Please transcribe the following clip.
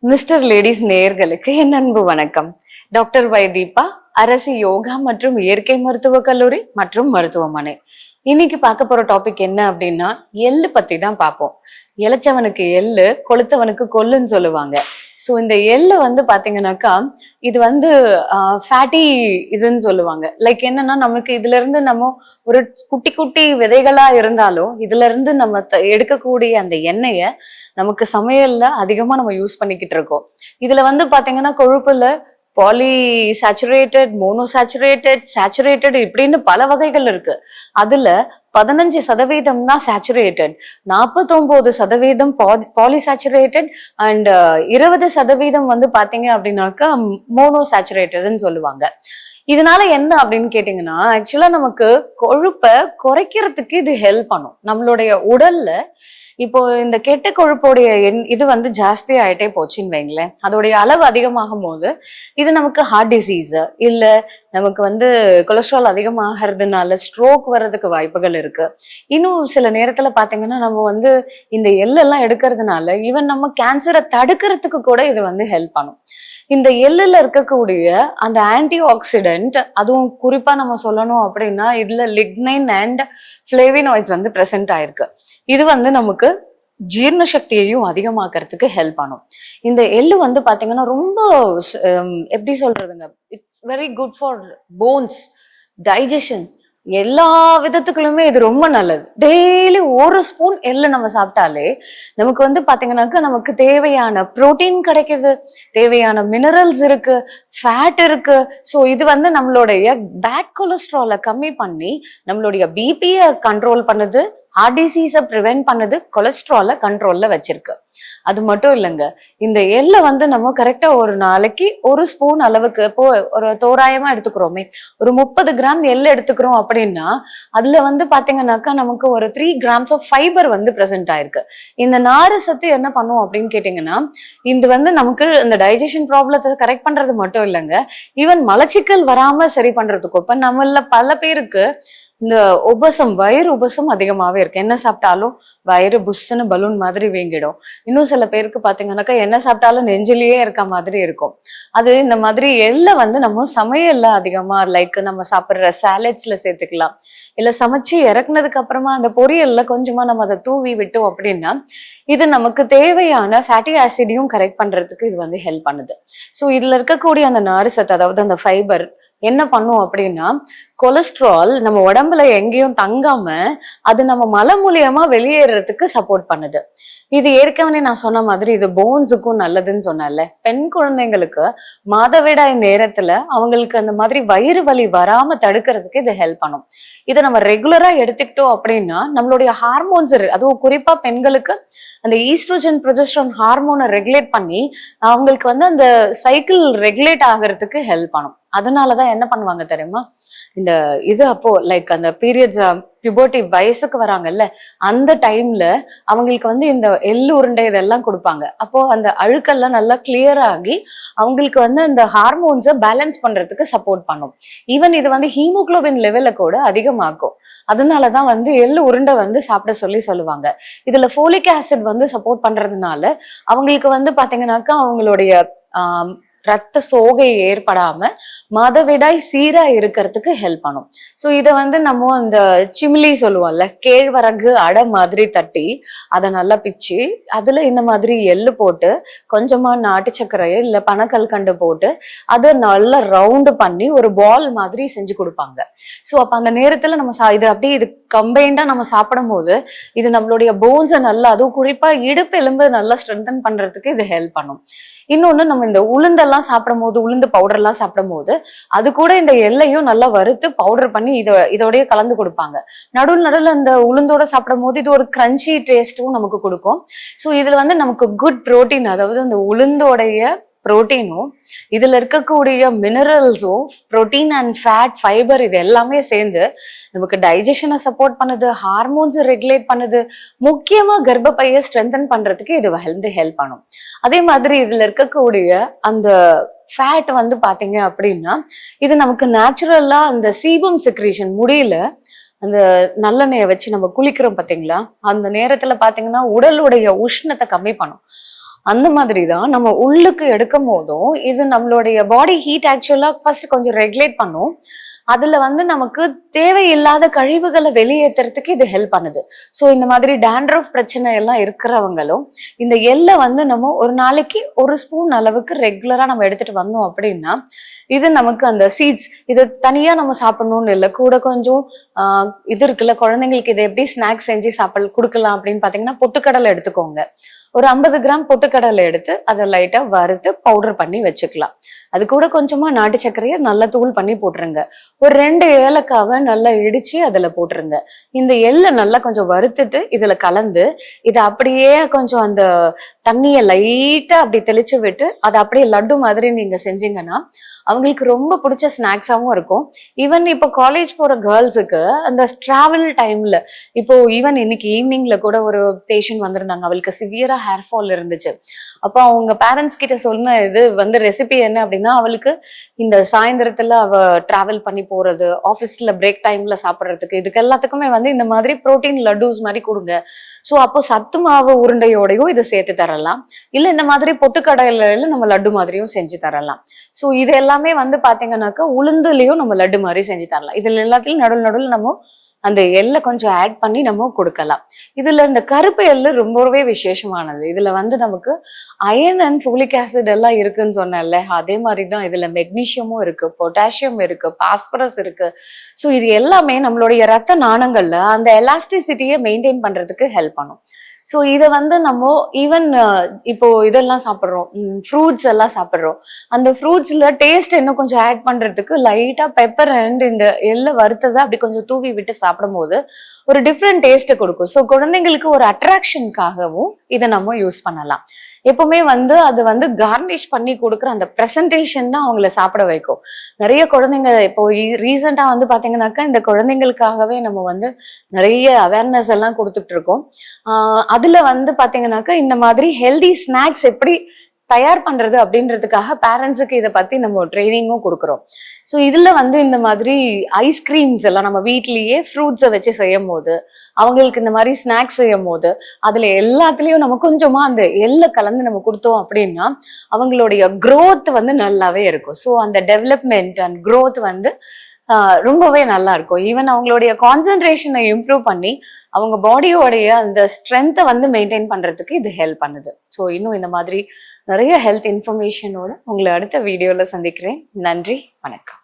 Mister ladies நேயர்களுக்கு என் அன்பு வணக்கம். டாக்டர் தீபா, அரசு யோகா மற்றும் இயற்கை மருத்துவக் கல்லூரி மற்றும் மருத்துவமனை. இன்னைக்கு பார்க்க போற டாபிக் என்ன அப்படின்னா, எள்ளு பத்தி தான் பார்ப்போம். இளைச்சவனுக்கு எள்ளு, கொளுத்தவனுக்கு கொள்ளுன்னு சொல்லுவாங்க. ஸோ இந்த எள்ளு பாத்தீங்கன்னாக்கா, இது ஃபேட்டி இதுன்னு சொல்லுவாங்க. லைக் என்னன்னா, நமக்கு இதுல இருந்து நம்ம ஒரு குட்டி குட்டி விதைகளா இருந்தாலும் இதுல இருந்து நம்ம எடுக்கக்கூடிய அந்த எண்ணெய நமக்கு சமையல்ல அதிகமா நம்ம யூஸ் பண்ணிக்கிட்டு இருக்கோம். இதுல பாத்தீங்கன்னா கொழுப்புல பாலி சேச்சுரேட்டட், மோனோசேச்சுரேட்டட், சேச்சுரேட்டட் இப்படின்னு பல வகைகள் இருக்கு. அதுல 15% தான் சேச்சுரேட்டட், 49% பாலிசேச்சுரேட்டட் அண்ட் 20% பாத்தீங்க அப்படின்னாக்கா மோனோசேச்சுரேட்டட்னு சொல்லுவாங்க. இதனால என்ன அப்படின்னு கேட்டீங்கன்னா, ஆக்சுவலா நமக்கு கொழுப்பை குறைக்கிறதுக்கு இது ஹெல்ப் பண்ணும். நம்மளுடைய உடல்ல இப்போ இந்த கெட்ட கொழுப்போடைய இது ஜாஸ்தி ஆயிட்டே போச்சுன்னு வைங்களேன். அதோடைய அளவு அதிகமாகும் போது இது நமக்கு ஹார்ட் டிசீஸ் இல்ல நமக்கு கொலஸ்ட்ரால் அதிகமாகிறதுனால ஸ்ட்ரோக் வர்றதுக்கு வாய்ப்புகள் இருக்கு. இன்னும் சில நேரத்துல பாத்தீங்கன்னா நம்ம இந்த எள்ளெல்லாம் எடுக்கிறதுனால ஈவன் நம்ம கேன்சரை தடுக்கிறதுக்கு கூட இது ஹெல்ப் பண்ணும். இந்த எள்ளுல இருக்கக்கூடிய அந்த ஆன்டி ஆக்சிடென்ட், அதுவும் குறிப்பா நம்ம சொல்லணும் அப்படின்னா இதுல லிக்னைன் அண்ட் பிளேவினாய்ட்ஸ் பிரசன்ட் ஆயிருக்கு. இது நமக்கு ஜீரண சக்தியையும் அதிகமாக்குறதுக்கு ஹெல்ப் பண்ணும். இந்த எள்ளு பாத்தீங்கன்னா ரொம்ப எப்படி சொல்றதுங்க, it's very good for bones, digestion, எல்லா விதத்துக்குள்ளுமே இது ரொம்ப நல்லது. டெய்லி ஒரு ஸ்பூன் எள்ளு நம்ம சாப்பிட்டாலே நமக்கு பாத்தீங்கன்னாக்கா நமக்கு தேவையான புரோட்டீன் கிடைக்குது, தேவையான மினரல்ஸ் இருக்கு, ஃபேட் இருக்கு. ஸோ இது நம்மளுடைய பேட் கொலஸ்ட்ராலை கம்மி பண்ணி நம்மளுடைய பிபியை கண்ட்ரோல் பண்ணுது, ஹார்ட் டிசீஸை ப்ரிவென்ட் பண்ணுது, கொலஸ்ட்ராலை கண்ட்ரோல்ல வச்சிருக்கு. அது மட்டும் இல்லைங்க, இந்த எள்ளை நம்ம கரெக்டா ஒரு நாளைக்கு ஒரு ஸ்பூன் அளவுக்கு, இப்போ ஒரு தோராயமா எடுத்துக்கிறோமே, ஒரு 30 கிராம் எள்ளு எடுத்துக்கிறோம் அப்படின்னா அதுல பாத்தீங்கன்னாக்கா நமக்கு ஒரு 3 கிராம்ஸ் ஆஃப் ஃபைபர் பிரசன்ட் ஆயிருக்கு. இந்த நாறு சத்து என்ன பண்ணும் அப்படின்னு கேட்டீங்கன்னா, இது நமக்கு இந்த டைஜஷன் ப்ராப்ளத்தை கரெக்ட் பண்றது மட்டும் இல்லைங்க, ஈவன் மலச்சிக்கல் வராம சரி பண்றதுக்கும். இப்ப நம்மள பல பேருக்கு இந்த உபசம், வயிறு உபசம் அதிகமாவே இருக்கு. என்ன சாப்பிட்டாலும் வயிறு புஷ்ஷுன்னு பலூன் மாதிரி வீங்கிடும். இன்னும் சில பேருக்கு பாத்தீங்கன்னாக்கா என்ன சாப்பிட்டாலும் நெஞ்சிலேயே இருக்க மாதிரி இருக்கும். அது இந்த மாதிரி எள்ள நம்ம சமையல்ல அதிகமா லைக் நம்ம சாப்பிடுற சாலட்ஸ்ல சேர்த்துக்கலாம். இல்ல சமைச்சு இறக்குனதுக்கு அப்புறமா அந்த பொரியல்ல கொஞ்சமா நம்ம அதை தூவி விட்டோம் அப்படின்னா இது நமக்கு தேவையான ஃபேட்டி ஆசிடையும் கரெக்ட் பண்றதுக்கு இது ஹெல்ப் பண்ணுது. ஸோ இதுல இருக்கக்கூடிய அந்த நாறு சத்து, அதாவது அந்த ஃபைபர் என்ன பண்ணும் அப்படின்னா, கொலஸ்ட்ரால் நம்ம உடம்புல எங்கேயும் தங்காம அது நம்ம மலை மூலியமா வெளியேறதுக்கு சப்போர்ட் பண்ணுது. இது ஏற்கனவே நான் சொன்ன மாதிரி இது போன்ஸுக்கும் நல்லதுன்னு சொன்னேன்ல. பெண் குழந்தைங்களுக்கு மாதவிடாய் நேரத்துல அவங்களுக்கு அந்த மாதிரி வயிறு வலி வராம தடுக்கிறதுக்கு இது ஹெல்ப் பண்ணும். இதை நம்ம ரெகுலரா எடுத்துக்கிட்டோம் அப்படின்னா நம்மளுடைய ஹார்மோன்ஸ், அதுவும் குறிப்பா பெண்களுக்கு அந்த ஈஸ்ட்ரோஜன் ப்ரொஜெஸ்ட்ரான் ஹார்மோனை ரெகுலேட் பண்ணி அவங்களுக்கு அந்த சைக்கிள் ரெகுலேட் ஆகிறதுக்கு ஹெல்ப் பண்ணும். அதனாலதான் என்ன பண்ணுவாங்க தெரியுமா, இந்த இது அப்போ லைக் அந்த பீரியட்ஸ் பியூபர்ட்டி வயசுக்கு வராங்கல்ல, அந்த டைம்ல அவங்களுக்கு இந்த எள்ளு உருண்டை இதெல்லாம் கொடுப்பாங்க. அப்போ அந்த அழுக்கெல்லாம் நல்லா கிளியர் ஆகி அவங்களுக்கு அந்த ஹார்மோன்ஸை பேலன்ஸ் பண்றதுக்கு சப்போர்ட் பண்ணும். ஈவன் இது ஹீமோகுளோபின் லெவலை கூட அதிகமாக்கும். அதனாலதான் எள்ளு உருண்டை சாப்பிட சொல்லுவாங்க. இதுல ஃபோலிக் ஆசிட் சப்போர்ட் பண்றதுனால அவங்களுக்கு பாத்தீங்கன்னாக்கா அவங்களுடைய ரத்த சோகை ஏற்படாம மாதவிடாய் சீரா இருக்கிறதுக்கு ஹெல்ப் பண்ணும். ஸோ இதை நம்ம அந்த சிமிலி சொல்லுவோம்ல, கேழ்வரகு அடை மாதிரி தட்டி அதை நல்லா பிச்சு அதுல இந்த மாதிரி எள்ளு போட்டு கொஞ்சமா நாட்டு சர்க்கரை இல்ல பனக்கல்கண்டு போட்டு அதை நல்லா ரவுண்டு பண்ணி ஒரு பால் மாதிரி செஞ்சு கொடுப்பாங்க. ஸோ அப்ப அந்த நேரத்துல நம்ம இது அப்படியே இது கம்பைண்டா நம்ம சாப்பிடும் போது இது நம்மளுடைய போன்ஸை நல்லா, அதுவும் குறிப்பா இடுப்பு எலும்பு நல்லா ஸ்ட்ரென்தன் பண்றதுக்கு இது ஹெல்ப் பண்ணும். இன்னொன்னு, நம்ம இந்த உளுந்தெல்லாம் சாப்பிடும் போது, உளுந்து பவுடர் எல்லாம் சாப்பிடும் போது அது கூட இந்த எள்ளையும் நல்லா வறுத்து பவுடர் பண்ணி இதோடய கலந்து கொடுப்பாங்க. நடுவில் அந்த உளுந்தோட சாப்பிடும் போது இது ஒரு கிரன்ச்சி டேஸ்டும் நமக்கு கொடுக்கும். ஸோ இதுல நமக்கு குட் புரோட்டீன், அதாவது அந்த உளுந்தோடைய புரோட்டீனும் இதுல இருக்கக்கூடிய மினரல்ஸும், புரோட்டீன் அண்ட் ஃபேட், ஃபைபர் இது எல்லாமே சேர்ந்து நமக்கு டைஜஷனை சப்போர்ட் பண்ணுது, ஹார்மோன்ஸை ரெகுலேட் பண்ணுது, முக்கியமா கர்ப்பப்பையை ஸ்ட்ரென்தன் பண்றதுக்கு இது ஹெல்ப் பண்ணும். அதே மாதிரி இதுல இருக்கக்கூடிய அந்த ஃபேட் பாத்தீங்க அப்படின்னா இது நமக்கு நேச்சுரலா அந்த சீபம் செக்ரீஷன், முடியல அந்த நல்லெண்ணெயை வச்சு நம்ம குளிக்கிறோம் பாத்தீங்களா, அந்த நேரத்துல பாத்தீங்கன்னா உடலுடைய உஷ்ணத்தை கம்மி பண்ணும். அந்த மாதிரி தான் நம்ம உள்ளுக்கு எடுக்கும் போதும் இது நம்மளுடைய பாடி ஹீட் ஆக்சுவலா ஃபர்ஸ்ட் கொஞ்சம் ரெகுலேட் பண்ணும். அதுல வந்து நமக்கு தேவையில்லாத கழிவுகளை வெளியேற்றுறதுக்கு இது ஹெல்ப் பண்ணுது. ஸோ இந்த மாதிரி டேண்ட்ரஃப் பிரச்சனை எல்லாம் இருக்கிறவங்களும் இந்த எள்ளை வந்து நம்ம ஒரு நாளைக்கு 1 ஸ்பூன் அளவுக்கு ரெகுலரா நம்ம எடுத்துட்டு வந்தோம் அப்படின்னா இது நமக்கு அந்த சீட்ஸ் இது தனியா நம்ம சாப்பிடணும்னு இல்லை, கூட கொஞ்சம் இது இருக்குல்ல, குழந்தைங்களுக்கு இதை எப்படி ஸ்நாக்ஸ் செஞ்சு கொடுக்கலாம் அப்படின்னு பாத்தீங்கன்னா பொட்டுக்கடலை எடுத்துக்கோங்க. ஒரு 50 கிராம் பொட்டுக்கடலை எடுத்து அதை லைட்டா வறுத்து பவுடர் பண்ணி வச்சுக்கலாம். அது கூட கொஞ்சமா நாட்டு சர்க்கரையை நல்லா தூள் பண்ணி போட்டுருங்க. ஒரு 2 ஏலக்காவை நல்லா இடிச்சு அதுல போட்டுருங்க. இந்த எள்ளை நல்லா கொஞ்சம் வறுத்துட்டு இதுல கலந்து இதை அப்படியே கொஞ்சம் அந்த தண்ணியை லைட்டா அப்படி தெளிச்சு விட்டு அதை அப்படியே லட்டு மாதிரி நீங்க செஞ்சீங்கன்னா அவங்களுக்கு ரொம்ப பிடிச்ச ஸ்நாக்ஸாவும் இருக்கும். ஈவன் இப்போ காலேஜ் போற கேர்ள்ஸுக்கு அந்த டிராவல் டைம்ல, இப்போ ஈவன் இன்னைக்கு ஈவினிங்ல கூட ஒரு பேஷண்ட் வந்திருந்தாங்க, அவளுக்கு சிவியரா ஹேர் ஃபால் இருந்துச்சு. அப்போ அவங்க பேரண்ட்ஸ் கிட்ட சொன்ன இது வந்து ரெசிபி என்ன அப்படின்னா, அவளுக்கு இந்த சாயந்தரத்துல அவ டிராவல் பண்ணி போறது, ஆஃபீஸ்ல பிரேக் டைம்ல சாப்பிட்றதுக்கு, இதுக்கு எல்லாத்துக்குமே வந்து இந்த மாதிரி புரோட்டீன் லட்டூஸ் மாதிரி கொடுங்க. ஸோ அப்போ சத்து மாவு உருண்டையோடையும் இதை சேர்த்து தரலாம், இல்ல இந்த மாதிரி பொட்டுக்கடலையில நம்ம லட்டு மாதிரியும் செஞ்சு தரலாம். ஸோ இது எல்லாமே வந்து பாத்தீங்கன்னாக்கா உளுந்துலயும் நம்ம லட்டு மாதிரி செஞ்சு தரலாம். இதுல எல்லாத்துலயும் நடுவில் நம்ம அந்த எள்ளை கொஞ்சம் ஆட் பண்ணி நம்ம கொடுக்கலாம். இதுல இந்த கருப்பு எள்ளு ரொம்பவே விசேஷமானது. இதுல வந்து நமக்கு அயன் அண்ட் ஃபோலிக் ஆசிட் எல்லாம் இருக்குன்னு சொன்னேன்ல, அதே மாதிரிதான் இதுல மெக்னீசியமும் இருக்கு, பொட்டாசியம் இருக்கு, பாஸ்பரஸ் இருக்கு. ஸோ இது எல்லாமே நம்மளுடைய ரத்த நாணங்கள்ல அந்த எலாஸ்டிசிட்டியை மெயின்டைன் பண்றதுக்கு ஹெல்ப் பண்ணும். ஸோ இதை வந்து நம்ம ஈவன் இப்போ இதெல்லாம் சாப்பிட்றோம், ஃப்ரூட்ஸ் எல்லாம் சாப்பிட்றோம், அந்த ஃப்ரூட்ஸ்ல டேஸ்ட் இன்னும் கொஞ்சம் ஆட் பண்றதுக்கு லைட்டா பெப்பர் அண்ட் இந்த எள்ளை வறுத்ததை அப்படி கொஞ்சம் தூவி விட்டு சாப்பிடும் போது ஒரு டிஃப்ரெண்ட் டேஸ்ட்டை கொடுக்கும். ஸோ குழந்தைங்களுக்கு ஒரு அட்ராக்ஷனுக்காகவும் இதை நம்ம யூஸ் பண்ணலாம். எப்பவுமே வந்து அது வந்து கார்னிஷ் பண்ணி கொடுக்குற அந்த ப்ரெசன்டேஷன் தான் அவங்கள சாப்பிட வைக்கும். நிறைய குழந்தைங்க இப்போ ரீசெண்டா வந்து பாத்தீங்கன்னாக்கா இந்த குழந்தைங்களுக்காகவே நம்ம வந்து நிறைய அவேர்னஸ் எல்லாம் கொடுத்துட்டு இருக்கோம். அதுல வந்து பாத்தீங்கன்னாக்கா இந்த மாதிரி ஹெல்தி ஸ்நாக்ஸ் எப்படி தயார் பண்றது அப்படின்றதுக்காக பேரண்ட்ஸுக்கு இதை பத்தி நம்ம ட்ரைனிங்கும் கொடுக்குறோம். ஸோ இதுல வந்து இந்த மாதிரி ஐஸ்கிரீம்ஸ் எல்லாம் நம்ம வீட்லயே ஃப்ரூட்ஸை வச்சு செய்யும் போது, அவங்களுக்கு இந்த மாதிரி ஸ்நாக்ஸ் செய்யும் போது அதுல எல்லாத்துலயும் நம்ம கொஞ்சமா அந்த எள்ளை கலந்து நம்ம கொடுத்தோம் அப்படின்னா அவங்களுடைய growth வந்து நல்லாவே இருக்கும். ஸோ அந்த டெவலப்மெண்ட் அண்ட் growth வந்து ரொம்பவே நல்லா இருக்கும். ஈவன் அவங்களுடைய கான்சென்ட்ரேஷனை இம்ப்ரூவ் பண்ணி அவங்க பாடியோடைய அந்த ஸ்ட்ரென்த்தை வந்து மெயின்டைன் பண்றதுக்கு இது ஹெல்ப் பண்ணுது. ஸோ இன்னும் இந்த மாதிரி நிறைய ஹெல்த் இன்ஃபர்மேஷனோட உங்களை அடுத்த வீடியோல சந்திக்கிறேன். நன்றி, வணக்கம்.